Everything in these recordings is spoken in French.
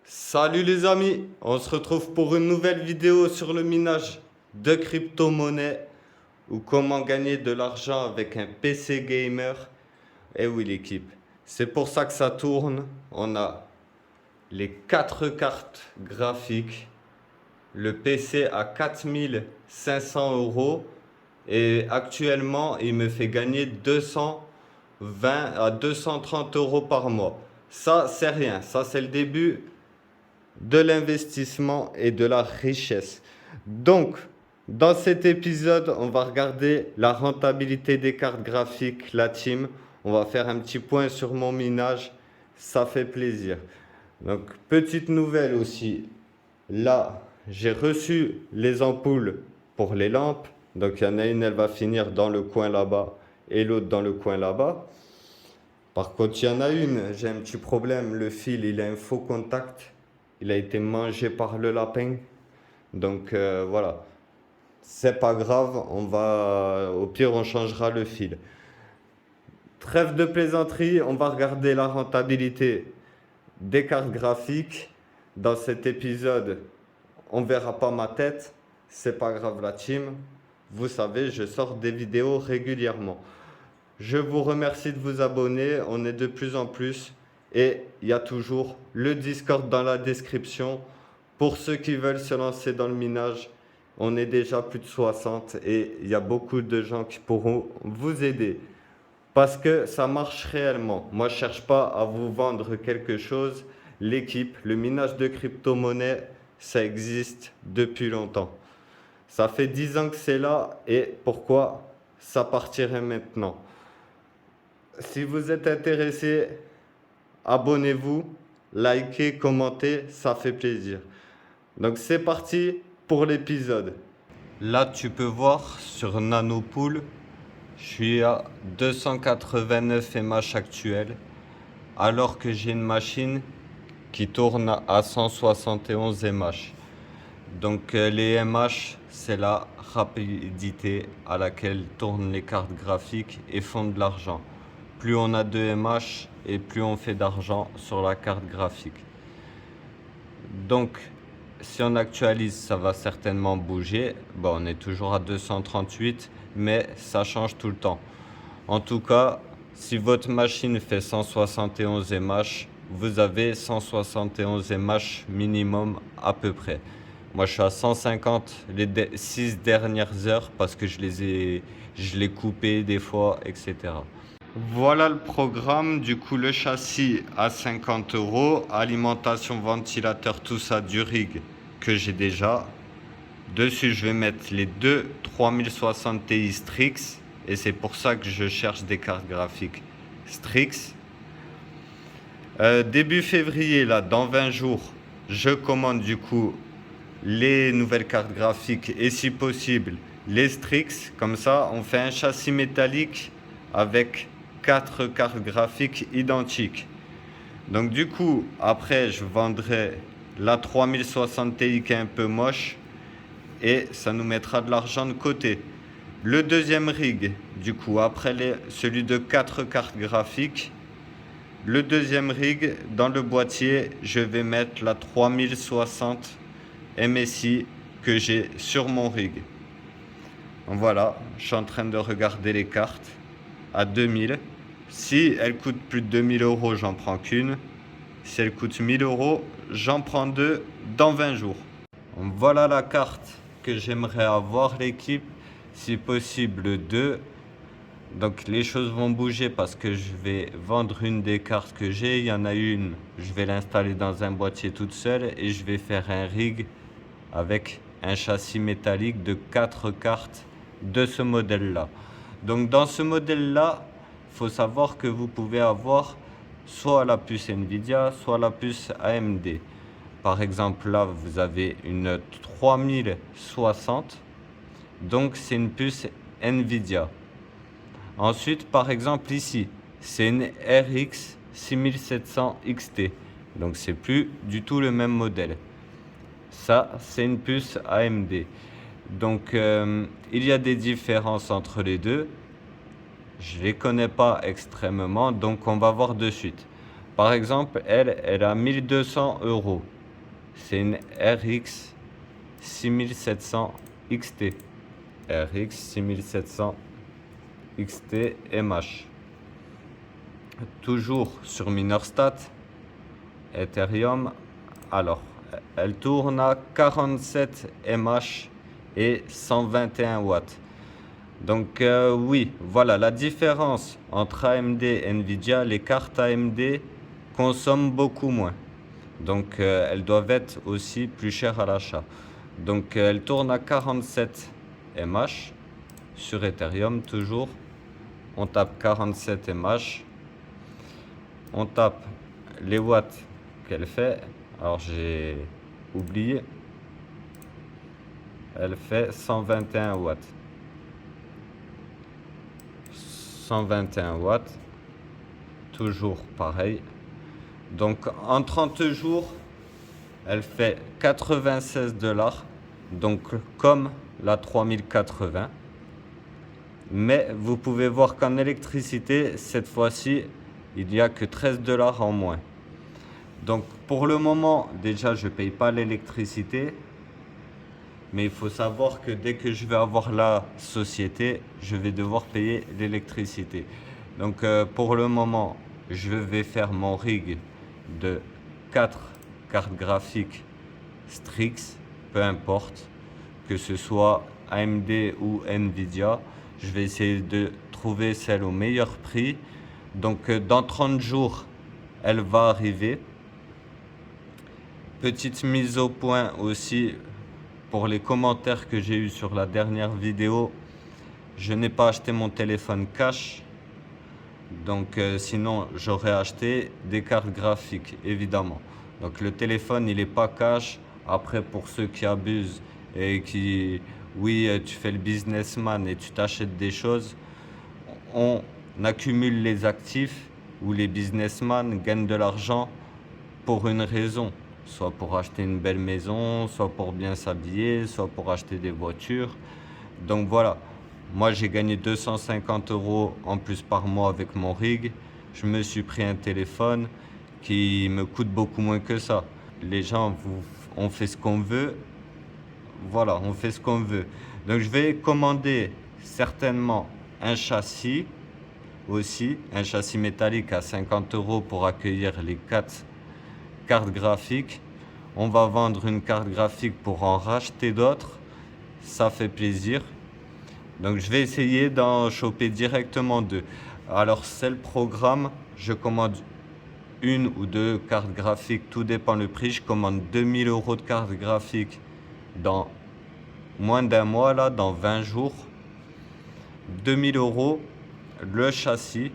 Salut les amis, on se retrouve pour une nouvelle vidéo sur le minage de crypto-monnaies ou comment gagner de l'argent avec un PC gamer. Eh oui l'équipe, c'est pour ça que ça tourne. On a les 4 cartes graphiques, le PC à 4 500 € et actuellement il me fait gagner 220 à 230 € par mois. Ça c'est rien, ça c'est le début de l'investissement et de la richesse. Donc, dans cet épisode, on va regarder la rentabilité des cartes graphiques, la team. On va faire un petit point sur mon minage. Ça fait plaisir. Donc, petite nouvelle aussi. Là, j'ai reçu les ampoules pour les lampes. Donc, il y en a une, elle va finir dans le coin là-bas et l'autre dans le coin là-bas. Par contre, il y en a une, j'ai un petit problème. Le fil, il a un faux contact. Il a été mangé par le lapin. Donc voilà, c'est pas grave, au pire on changera le fil. Trêve de plaisanterie, on va regarder la rentabilité des cartes graphiques. Dans cet épisode, on verra pas ma tête, c'est pas grave la team. Vous savez, je sors des vidéos régulièrement. Je vous remercie de vous abonner, on est de plus en plus. Et il y a toujours le Discord dans la description. Pour ceux qui veulent se lancer dans le minage, on est déjà plus de 60 et il y a beaucoup de gens qui pourront vous aider. Parce que ça marche réellement. Moi, je ne cherche pas à vous vendre quelque chose. L'équipe, le minage de crypto-monnaie, ça existe depuis longtemps. Ça fait 10 ans que c'est là et pourquoi ça partirait maintenant? Si vous êtes intéressé, abonnez-vous, likez, commentez, ça fait plaisir. Donc c'est parti pour l'épisode. Là tu peux voir sur Nanopool, je suis à 289 MH actuel, alors que j'ai une machine qui tourne à 171 MH. Donc les MH, c'est la rapidité à laquelle tournent les cartes graphiques et font de l'argent. Plus on a de MH et plus on fait d'argent sur la carte graphique. Donc, si on actualise, ça va certainement bouger. Bon, on est toujours à 238, mais ça change tout le temps. En tout cas, si votre machine fait 171 MH, vous avez 171 MH minimum à peu près. Moi, je suis à 150 les 6 dernières heures parce que je l'ai coupé des fois, etc. Voilà le programme, du coup le châssis à 50 €, alimentation, ventilateur, tout ça du rig que j'ai déjà. Dessus je vais mettre les deux 3060 Ti Strix et c'est pour ça que je cherche des cartes graphiques Strix. Début février, là, dans 20 jours, je commande du coup les nouvelles cartes graphiques et si possible les Strix. Comme ça on fait un châssis métallique avec 4 cartes graphiques identiques. Donc du coup, après, je vendrai la 3060 Ti qui est un peu moche et ça nous mettra de l'argent de côté. Le deuxième rig, du coup, après celui de 4 cartes graphiques, le deuxième rig, dans le boîtier, je vais mettre la 3060 MSI que j'ai sur mon rig. Donc voilà, je suis en train de regarder les cartes à 2000. Si elle coûte plus de 2000 €, j'en prends qu'une. Si elle coûte 1000 €, j'en prends deux dans 20 jours. Donc voilà la carte que j'aimerais avoir, l'équipe. Si possible, deux. Donc les choses vont bouger parce que je vais vendre une des cartes que j'ai. Il y en a une, je vais l'installer dans un boîtier toute seule et je vais faire un rig avec un châssis métallique de 4 cartes de ce modèle-là. Donc dans ce modèle-là, il faut savoir que vous pouvez avoir soit la puce Nvidia, soit la puce AMD. Par exemple, là, vous avez une 3060. Donc, c'est une puce Nvidia. Ensuite, par exemple, ici, c'est une RX 6700 XT. Donc, c'est plus du tout le même modèle. Ça, c'est une puce AMD. Donc, il y a des différences entre les deux. Je ne les connais pas extrêmement, donc on va voir de suite. Par exemple, elle a 1200 €. C'est une RX 6700 XT. RX 6700 XT MH. Toujours sur Minorstat, Ethereum. Alors, elle tourne à 47 mH et 121 watts. Donc oui, voilà la différence entre AMD et Nvidia. Les cartes AMD consomment beaucoup moins. Donc elles doivent être aussi plus chères à l'achat. Donc elle tourne à 47 mH sur Ethereum toujours. On tape 47 mH. On tape les watts qu'elle fait. Alors j'ai oublié. Elle fait 121 watts. 121 watts. Toujours pareil. Donc en 30 jours, elle fait 96 $. Donc comme la 3080. Mais vous pouvez voir qu'en électricité, cette fois-ci, il n'y a que 13 $ en moins. Donc pour le moment, déjà, je ne paye pas l'électricité. Mais il faut savoir que dès que je vais avoir la société, je vais devoir payer l'électricité. Donc pour le moment, je vais faire mon rig de 4 cartes graphiques Strix, peu importe, que ce soit AMD ou Nvidia. Je vais essayer de trouver celle au meilleur prix. Donc dans 30 jours, elle va arriver. Petite mise au point aussi pour les commentaires que j'ai eu sur la dernière vidéo. Je n'ai pas acheté mon téléphone cash. Donc sinon j'aurais acheté des cartes graphiques évidemment. Donc le téléphone il n'est pas cash. Après pour ceux qui abusent et qui, oui tu fais le businessman et tu t'achètes des choses, on accumule les actifs où les businessmen gagnent de l'argent pour une raison. Soit pour acheter une belle maison, soit pour bien s'habiller, soit pour acheter des voitures. Donc voilà. Moi, j'ai gagné 250 € en plus par mois avec mon rig. Je me suis pris un téléphone qui me coûte beaucoup moins que ça. Les gens, on fait ce qu'on veut. Voilà, on fait ce qu'on veut. Donc, je vais commander certainement un châssis aussi. Un châssis métallique à 50 € pour accueillir les 4 cartes graphiques. On va vendre une carte graphique pour en racheter d'autres. Ça fait plaisir. Donc je vais essayer d'en choper directement 2. Alors c'est le programme, je commande une ou deux cartes graphiques, tout dépend le prix. Je commande 2000 € de cartes graphiques dans moins d'un mois, là, dans 20 jours. 2000 € le châssis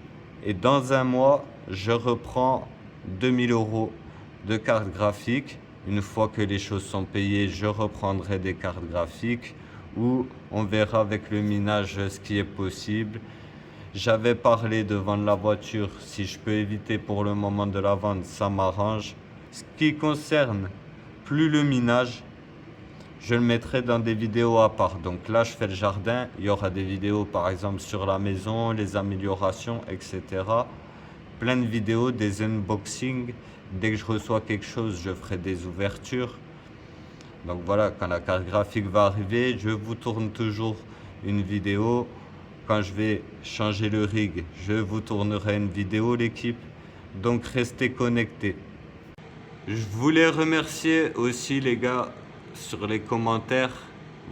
et dans un mois, je reprends 2000 € de cartes graphiques. Une fois que les choses sont payées, je reprendrai des cartes graphiques ou on verra avec le minage ce qui est possible. J'avais parlé de vendre la voiture. Si je peux éviter pour le moment de la vendre, ça m'arrange. Ce qui concerne plus le minage, je le mettrai dans des vidéos à part. Donc là, je fais le jardin. Il y aura des vidéos par exemple sur la maison, les améliorations, etc. Plein de vidéos, des unboxings. Dès que je reçois quelque chose, je ferai des ouvertures. Donc voilà, quand la carte graphique va arriver, je vous tourne toujours une vidéo. Quand je vais changer le rig, je vous tournerai une vidéo, l'équipe. Donc restez connectés. Je voulais remercier aussi les gars sur les commentaires.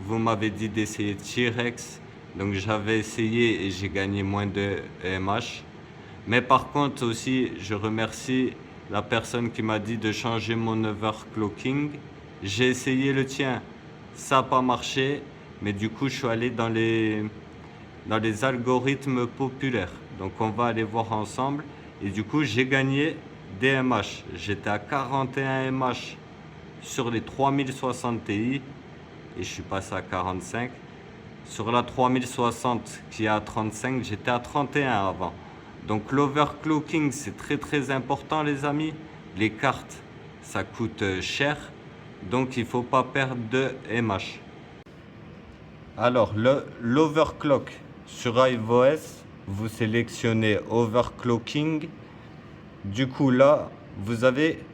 Vous m'avez dit d'essayer T-Rex. Donc j'avais essayé et j'ai gagné moins de MH. Mais par contre aussi, je remercie la personne qui m'a dit de changer mon overclocking. J'ai essayé le tien, ça n'a pas marché, mais du coup je suis allé dans les algorithmes populaires. Donc on va aller voir ensemble et du coup j'ai gagné des MH. J'étais à 41 MH sur les 3060 Ti et je suis passé à 45. Sur la 3060 qui est à 35, j'étais à 31 avant. Donc l'overclocking c'est très important les amis. Les cartes ça coûte cher. Donc il ne faut pas perdre de MH. Alors l'overclock sur iOS, vous sélectionnez overclocking. Du coup là, vous avez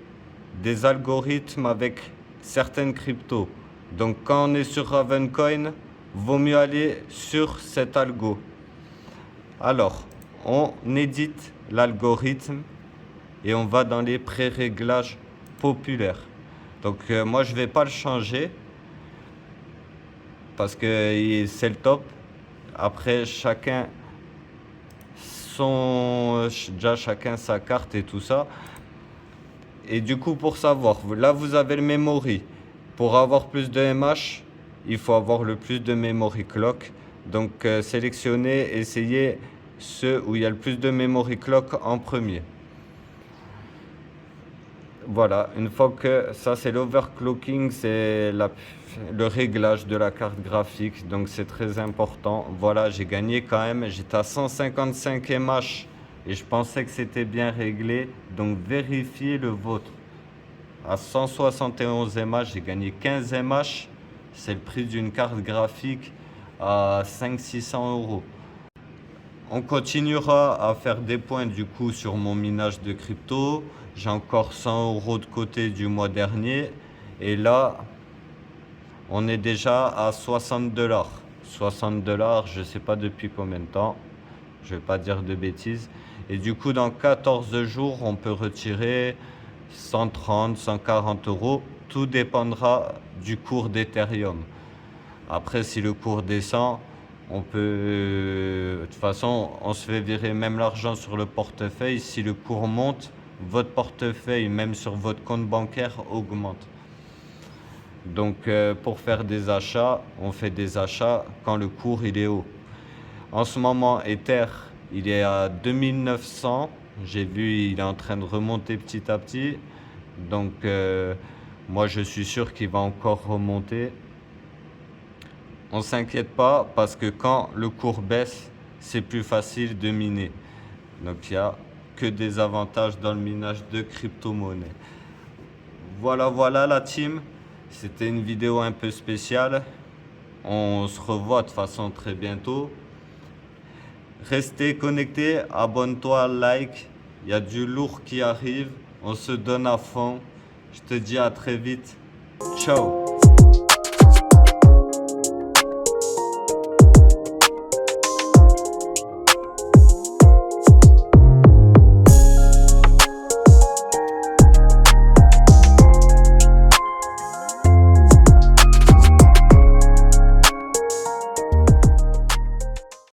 des algorithmes avec certaines cryptos. Donc quand on est sur Ravencoin, vaut mieux aller sur cet algo. Alors, on édite l'algorithme et on va dans les pré-réglages populaires. Donc moi je vais pas le changer parce que c'est le top. Après chacun chacun sa carte et tout ça. Et du coup pour savoir, là vous avez le memory. Pour avoir plus de MH, il faut avoir le plus de memory clock. Donc sélectionnez, essayez ceux où il y a le plus de memory clock en premier. Voilà, une fois que ça c'est l'overclocking, c'est le réglage de la carte graphique, donc c'est très important. Voilà, j'ai gagné quand même, j'étais à 155 mH et je pensais que c'était bien réglé, donc vérifiez le vôtre. À 171 mH, j'ai gagné 15 mH, c'est le prix d'une carte graphique à 500-600 euros. On continuera à faire des points du coup sur mon minage de crypto. J'ai encore 100 euros de côté du mois dernier. Et là, on est déjà à 60 $. 60 $, je ne sais pas depuis combien de temps. Je ne vais pas dire de bêtises. Et du coup, dans 14 jours, on peut retirer 130, 140 euros. Tout dépendra du cours d'Ethereum. Après, si le cours descend, on peut... De toute façon, on se fait virer même l'argent sur le portefeuille. Si le cours monte, votre portefeuille, même sur votre compte bancaire, augmente. Donc, pour faire des achats, on fait des achats quand le cours il est haut. En ce moment, Ether, il est à 2900. J'ai vu, il est en train de remonter petit à petit. Donc, moi, je suis sûr qu'il va encore remonter. On ne s'inquiète pas parce que quand le cours baisse, c'est plus facile de miner. Donc il n'y a que des avantages dans le minage de crypto-monnaie. Voilà la team. C'était une vidéo un peu spéciale. On se revoit de toute façon très bientôt. Restez connectés, abonne-toi, like. Il y a du lourd qui arrive. On se donne à fond. Je te dis à très vite. Ciao.